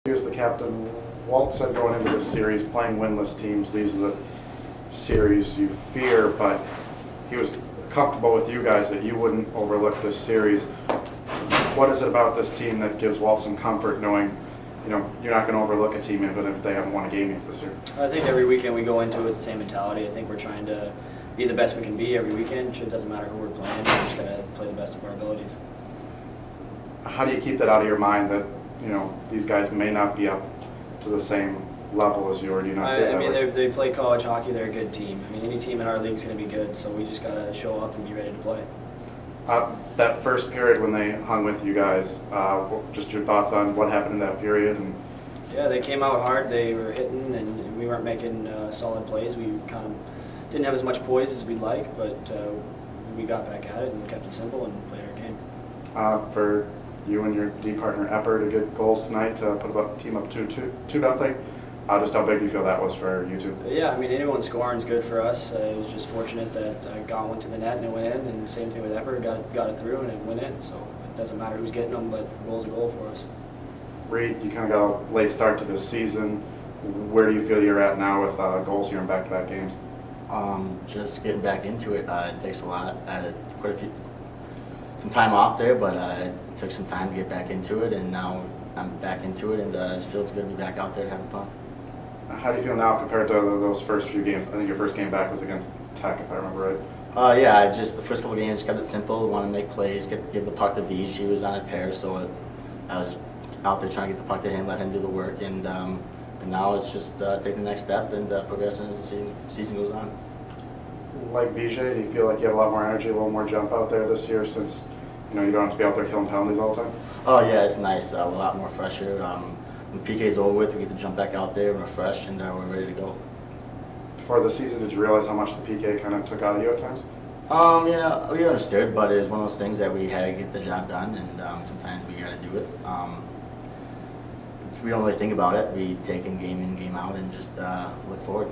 Here's the captain. Walt said going into this series, playing winless teams, these are the series you fear, but he was comfortable with you guys that you wouldn't overlook this series. What is it about this team that gives Walt some comfort knowing, you're not going to overlook a team even if they haven't won a game yet this year? I think every weekend we go into it with the same mentality. I think we're trying to be the best we can be every weekend. It doesn't matter who we're playing. We're just going to play the best of our abilities. How do you keep that out of your mind that, these guys may not be up to the same level as you, or do you not see it that way? They play college hockey. They're a good team. Any team in our league is going to be good, so we just got to show up and be ready to play. That first period when they hung with you guys, just your thoughts on what happened in that period? Yeah, they came out hard. They were hitting, and we weren't making solid plays. We kind of didn't have as much poise as we'd like, but we got back at it and kept it simple and played our game. For you and your D partner Epper to get goals tonight to put the team up 2-0. Just how big do you feel that was for you two? Yeah, anyone scoring is good for us. It was just fortunate that I got one to the net and it went in, and same thing with Epper, got it through and it went in. So it doesn't matter who's getting them, but a goal's a goal for us. Reed, you kind of got a late start to this season. Where do you feel you're at now with goals here in back-to-back games? Just getting back into it. It takes a lot. I had some time off there, but it took some time to get back into it, and now I'm back into it, and it feels good to be back out there having fun. How do you feel now compared to those first few games? I think your first game back was against Tech, if I remember right. Yeah, the first couple games kept it simple, want to make plays, give the puck to Mich. He was on a tear, so I was out there trying to get the puck to him, let him do the work, and now it's just take the next step and progressing as the season goes on. Like Vijay, do you feel like you have a lot more energy, a little more jump out there this year since you don't have to be out there killing penalties all the time? Oh yeah, it's nice. A lot more fresher. When the PK's over with, we get to jump back out there, we're fresh, and we're ready to go. Before the season, did you realize how much the PK kind of took out of you at times? Yeah, we understood, but it was one of those things that we had to get the job done, and sometimes we got to do it. If we don't really think about it, we take in, game out, and just look forward.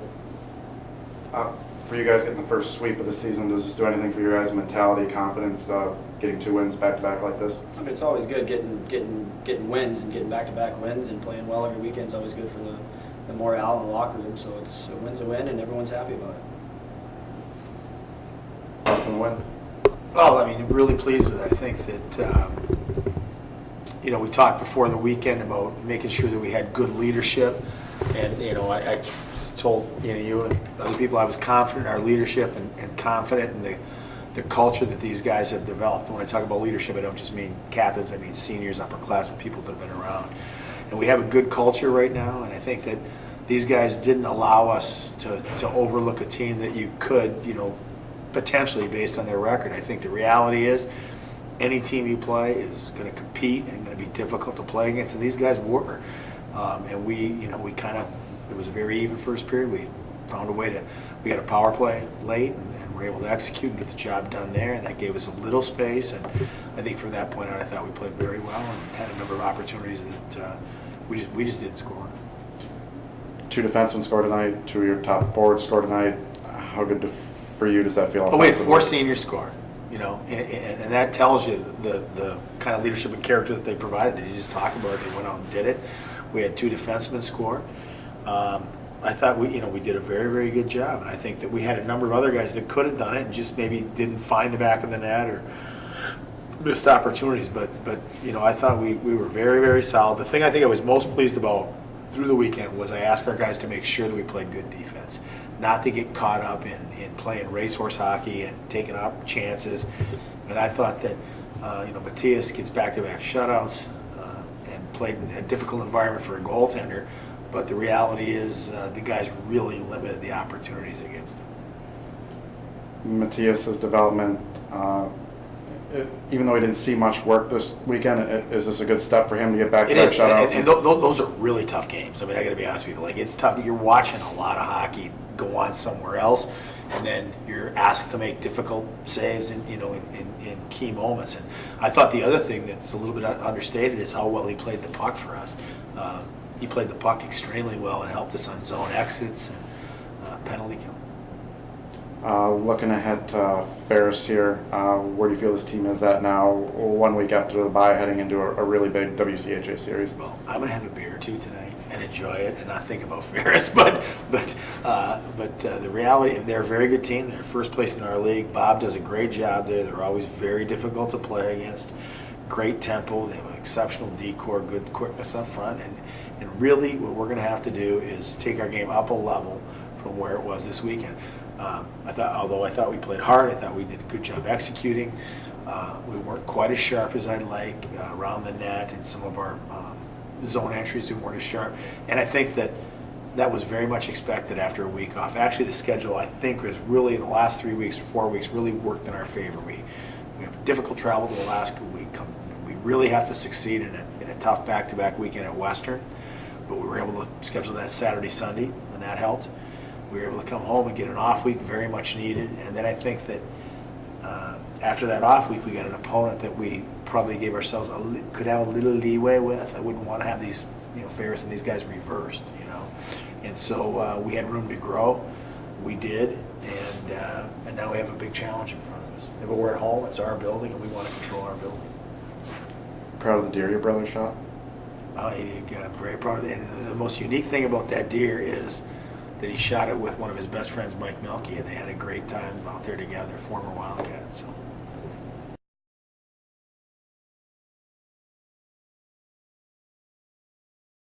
For you guys getting the first sweep of the season, does this do anything for your guys' mentality, confidence, getting 2 wins back-to-back like this? It's always good getting wins and getting back-to-back wins and playing well every weekend is always good for the morale in the locker room. So it's a win's a win, and everyone's happy about it. Thoughts on the win? Well, really pleased with it. I think that we talked before the weekend about making sure that we had good leadership, and I told you and other people I was confident in our leadership and confident in the culture that these guys have developed. And when I talk about leadership, I don't just mean captains, I mean seniors, upperclassmen, people that have been around. And we have a good culture right now, and I think that these guys didn't allow us to overlook a team that you could, potentially based on their record. I think the reality is any team you play is going to compete and going to be difficult to play against, and these guys were. And it was a very even first period. We found a way we got a power play late and were able to execute and get the job done there, and that gave us a little space. And I think from that point on, I thought we played very well and had a number of opportunities that we just didn't score. 2 defensemen scored tonight, 2 of your top forwards scored tonight. How good for you does that feel? We had 4 seniors score, and that tells you the kind of leadership and character that they provided. That you just talked about. They went out and did it. We had 2 defensemen score. I thought we did a very, very good job, and I think that we had a number of other guys that could have done it and just maybe didn't find the back of the net or missed opportunities. But I thought we were very, very solid. The thing I think I was most pleased about through the weekend was I asked our guys to make sure that we played good defense, not to get caught up in playing racehorse hockey and taking up chances. And I thought that Matthias gets back-to-back shutouts and played in a difficult environment for a goaltender. But the reality is the guys really limited the opportunities against him. Matthias' development, even though he didn't see much work this weekend, is this a good step for him to get back to that shutouts? And those are really tough games. I got to be honest with you. It's tough. You're watching a lot of hockey go on somewhere else, and then you're asked to make difficult saves in key moments. And I thought the other thing that's a little bit understated is how well he played the puck for us. He played the puck extremely well and helped us on zone exits and penalty kill. Looking ahead to Ferris here, where do you feel this team is at now, 1 week after the bye, heading into a really big WCHA series? Well, I'm gonna have a beer or two tonight and enjoy it and not think about Ferris. But the reality, they're a very good team. They're first place in our league. Bob does a great job there. They're always very difficult to play against. Great tempo. They have an exceptional decor, good quickness up front, and really what we're gonna have to do is take our game up a level from where it was this weekend. Although I thought we played hard, I thought we did a good job executing. We weren't quite as sharp as I'd like around the net, and some of our zone entries we weren't as sharp. And I think that was very much expected after a week off. Actually, the schedule, I think, was really in the last 3 weeks, 4 weeks, really worked in our favor. We have difficult travel to Alaska. We really have to succeed in a tough back-to-back weekend at Western, but we were able to schedule that Saturday, Sunday, and that helped. We were able to come home and get an off week, very much needed. And then I think that after that off week, we got an opponent that we probably gave ourselves could have a little leeway with. I wouldn't want to have these, Ferris and these guys reversed, And so we had room to grow. We did, and now we have a big challenge in front of us. But we're at home. It's our building, and we want to control our building. Proud of the deer your brother shot? Very proud of it. And the most unique thing about that deer is that he shot it with one of his best friends, Mike Melky, and they had a great time out there together, former Wildcats. So